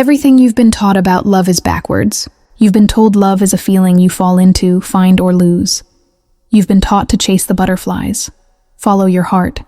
Everything you've been taught about love is backwards. You've been told love is a feeling you fall into, find, or lose. You've been taught to chase the butterflies, follow your heart,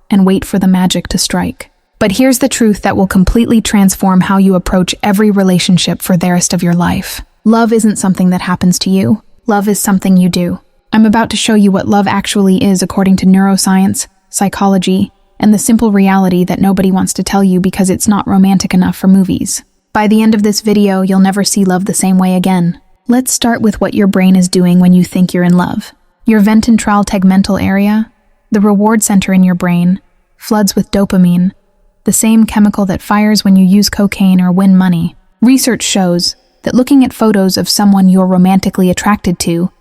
and wait for the magic to strike. But here's the truth that will completely transform how you approach every relationship for the rest of your life. Love isn't something that happens to you. Love is something you do. I'm about to show you what love actually is according to neuroscience, psychology, and the simple reality that nobody wants to tell you because it's not romantic enough for movies. By the end of this video, you'll never see love the same way again. Let's start with what your brain is doing when you think you're in love. Your ventral tegmental area, the reward center in your brain, floods with dopamine, the same chemical that fires when you use cocaine or win money. Research shows that looking at photos of someone you're romantically attracted to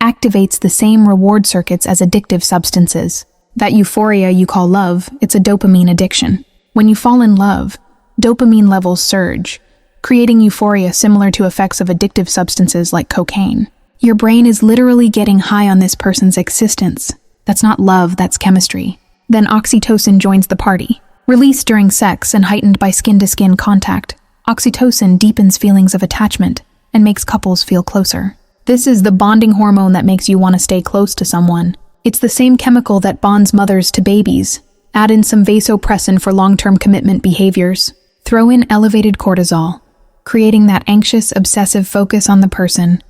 activates the same reward circuits as addictive substances. That euphoria you call love, it's a dopamine addiction. When you fall in love, dopamine levels surge, creating euphoria similar to effects of addictive substances like cocaine. Your brain is literally getting high on this person's existence. That's not love, that's chemistry. Then oxytocin joins the party. Released during sex and heightened by skin-to-skin contact, oxytocin deepens feelings of attachment and makes couples feel closer. This is the bonding hormone that makes you want to stay close to someone. It's the same chemical that bonds mothers to babies. Add in some vasopressin for long-term commitment behaviors. Throw in elevated cortisol, creating that anxious, obsessive focus on the person,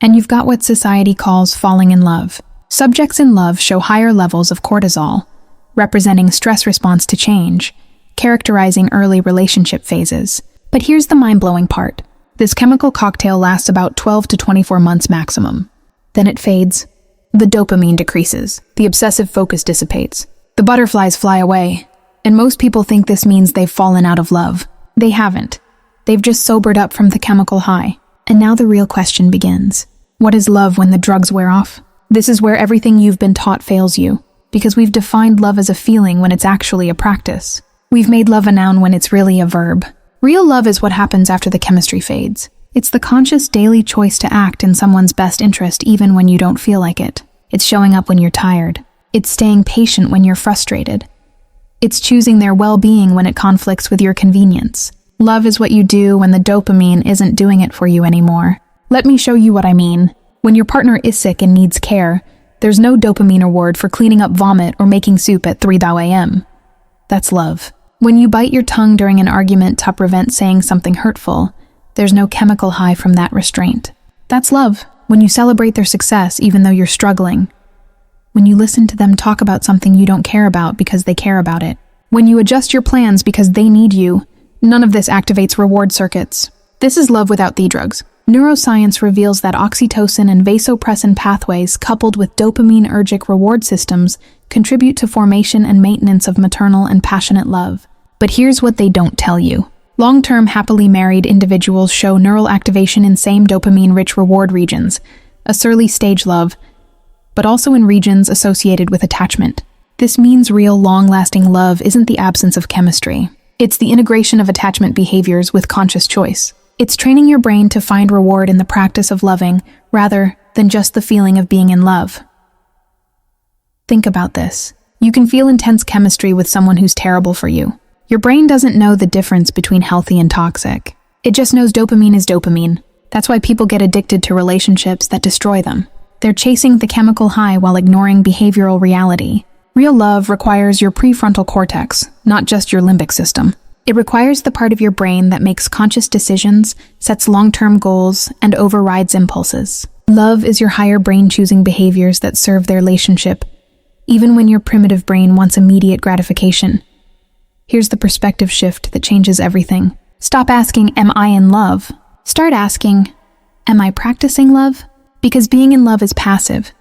and you've got what society calls falling in love. Subjects in love show higher levels of cortisol, representing stress response to change, characterizing early relationship phases. But here's the mind-blowing part. This chemical cocktail lasts about 12 to 24 months maximum. Then it fades. The dopamine decreases. The obsessive focus dissipates. The butterflies fly away. And most people think this means they've fallen out of love. They haven't. They've just sobered up from the chemical high. And now the real question begins. What is love when the drugs wear off? This is where everything you've been taught fails you, because we've defined love as a feeling when it's actually a practice. We've made love a noun when it's really a verb. Real love is what happens after the chemistry fades. It's the conscious daily choice to act in someone's best interest even when you don't feel like it. It's showing up when you're tired. It's staying patient when you're frustrated. It's choosing their well-being when it conflicts with your convenience. Love is what you do when the dopamine isn't doing it for you anymore. Let me show you what I mean. When your partner is sick and needs care, there's no dopamine reward for cleaning up vomit or making soup at 3 a.m. That's love. When you bite your tongue during an argument to prevent saying something hurtful, there's no chemical high from that restraint. That's love. When you celebrate their success even though you're struggling. When you listen to them talk about something you don't care about because they care about it. When you adjust your plans because they need you. None of this activates reward circuits. This is love without the drugs. Neuroscience reveals that oxytocin and vasopressin pathways coupled with dopaminergic reward systems contribute to formation and maintenance of maternal and passionate love. But here's what they don't tell you. Long-term happily married individuals show neural activation in same dopamine-rich reward regions, a early stage love, but also in regions associated with attachment. This means real long-lasting love isn't the absence of chemistry. It's the integration of attachment behaviors with conscious choice. It's training your brain to find reward in the practice of loving rather than just the feeling of being in love. Think about this. You can feel intense chemistry with someone who's terrible for you. Your brain doesn't know the difference between healthy and toxic. It just knows dopamine is dopamine. That's why people get addicted to relationships that destroy them. They're chasing the chemical high while ignoring behavioral reality. Real love requires your prefrontal cortex, not just your limbic system. It requires the part of your brain that makes conscious decisions, sets long-term goals, and overrides impulses. Love is your higher brain choosing behaviors that serve their relationship, even when your primitive brain wants immediate gratification. Here's the perspective shift that changes everything. Stop asking, am I in love? Start asking, am I practicing love? Because being in love is passive.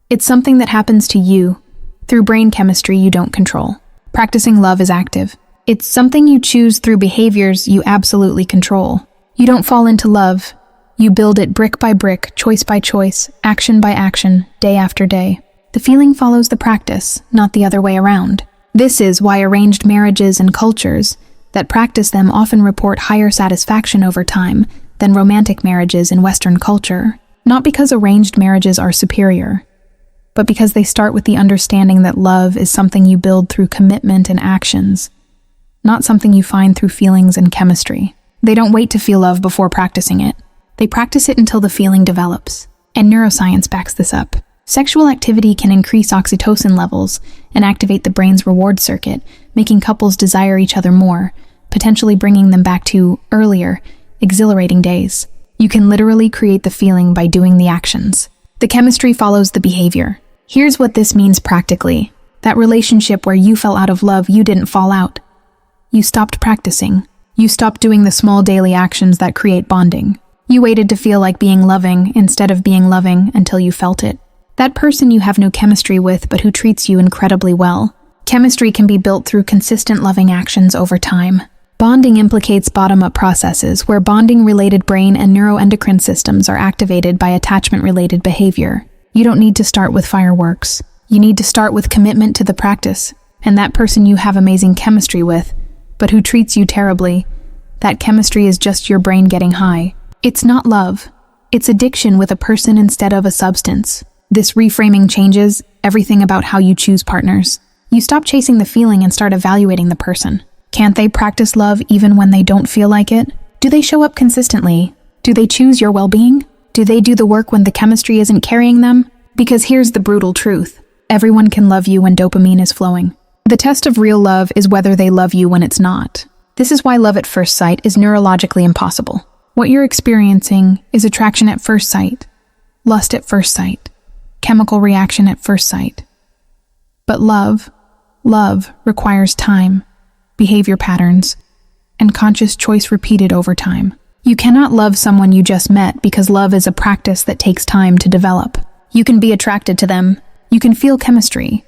It's something that happens to you through brain chemistry you don't control. Practicing love is active. It's something you choose through behaviors you absolutely control. You don't fall into love. You build it brick by brick, choice by choice, action by action, day after day. The feeling follows the practice, not the other way around. This is why arranged marriages and cultures that practice them often report higher satisfaction over time than romantic marriages in Western culture. Not because arranged marriages are superior, but because they start with the understanding that love is something you build through commitment and actions, not something you find through feelings and chemistry. They don't wait to feel love before practicing it. They practice it until the feeling develops. And neuroscience backs this up. Sexual activity can increase oxytocin levels and activate the brain's reward circuit, making couples desire each other more, potentially bringing them back to earlier, exhilarating days. You can literally create the feeling by doing the actions. The chemistry follows the behavior. Here's what this means practically. That relationship where you fell out of love, you didn't fall out. You stopped practicing. You stopped doing the small daily actions that create bonding. You waited to feel like being loving instead of being loving until you felt it. That person you have no chemistry with but who treats you incredibly well. Chemistry can be built through consistent loving actions over time. Bonding implicates bottom-up processes where bonding-related brain and neuroendocrine systems are activated by attachment-related behavior. You don't need to start with fireworks. You need to start with commitment to the practice. And that person you have amazing chemistry with, but who treats you terribly, that chemistry is just your brain getting high. It's not love. It's addiction with a person instead of a substance. This reframing changes everything about how you choose partners. You stop chasing the feeling and start evaluating the person. Can't they practice love even when they don't feel like it? Do they show up consistently? Do they choose your well-being? Do they do the work when the chemistry isn't carrying them? Because here's the brutal truth. Everyone can love you when dopamine is flowing. The test of real love is whether they love you when it's not. This is why love at first sight is neurologically impossible. What you're experiencing is attraction at first sight, lust at first sight, chemical reaction at first sight. But love requires time, behavior patterns, and conscious choice repeated over time. You cannot love someone you just met because love is a practice that takes time to develop. You can be attracted to them, you can feel chemistry,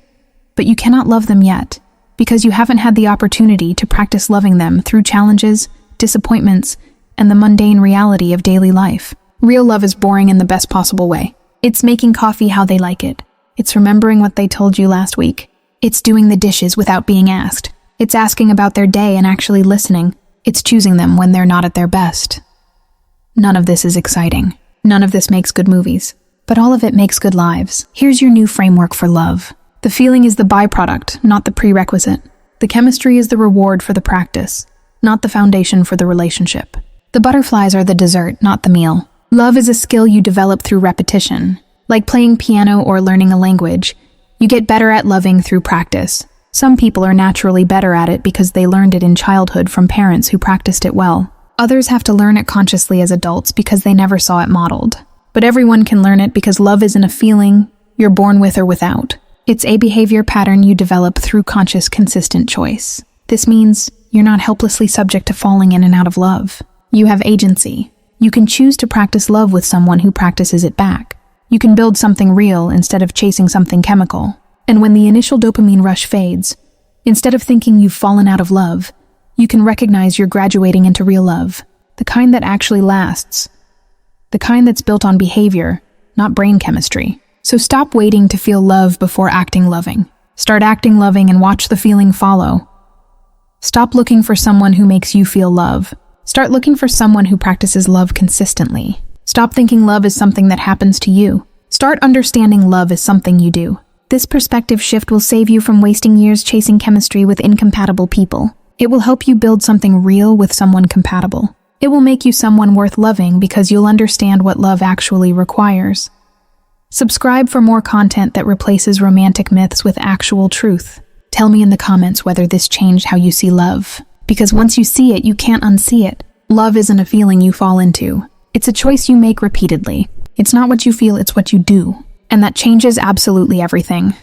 but you cannot love them yet because you haven't had the opportunity to practice loving them through challenges, disappointments, and the mundane reality of daily life. Real love is boring in the best possible way. It's making coffee how they like it. It's remembering what they told you last week. It's doing the dishes without being asked. It's asking about their day and actually listening. It's choosing them when they're not at their best. None of this is exciting. None of this makes good movies. But all of it makes good lives. Here's your new framework for love. The feeling is the byproduct, not the prerequisite. The chemistry is the reward for the practice, not the foundation for the relationship. The butterflies are the dessert, not the meal. Love is a skill you develop through repetition. Like playing piano or learning a language, you get better at loving through practice. Some people are naturally better at it because they learned it in childhood from parents who practiced it well. Others have to learn it consciously as adults because they never saw it modeled. But everyone can learn it because love isn't a feeling you're born with or without. It's a behavior pattern you develop through conscious, consistent choice. This means you're not helplessly subject to falling in and out of love. You have agency. You can choose to practice love with someone who practices it back. You can build something real instead of chasing something chemical. And when the initial dopamine rush fades, instead of thinking you've fallen out of love, you can recognize you're graduating into real love, the kind that actually lasts, the kind that's built on behavior, not brain chemistry. So stop waiting to feel love before acting loving. Start acting loving and watch the feeling follow. Stop looking for someone who makes you feel love. Start looking for someone who practices love consistently. Stop thinking love is something that happens to you. Start understanding love is something you do. This perspective shift will save you from wasting years chasing chemistry with incompatible people. It will help you build something real with someone compatible. It will make you someone worth loving because you'll understand what love actually requires. Subscribe for more content that replaces romantic myths with actual truth. Tell me in the comments whether this changed how you see love. Because once you see it, you can't unsee it. Love isn't a feeling you fall into. It's a choice you make repeatedly. It's not what you feel, it's what you do. And that changes absolutely everything.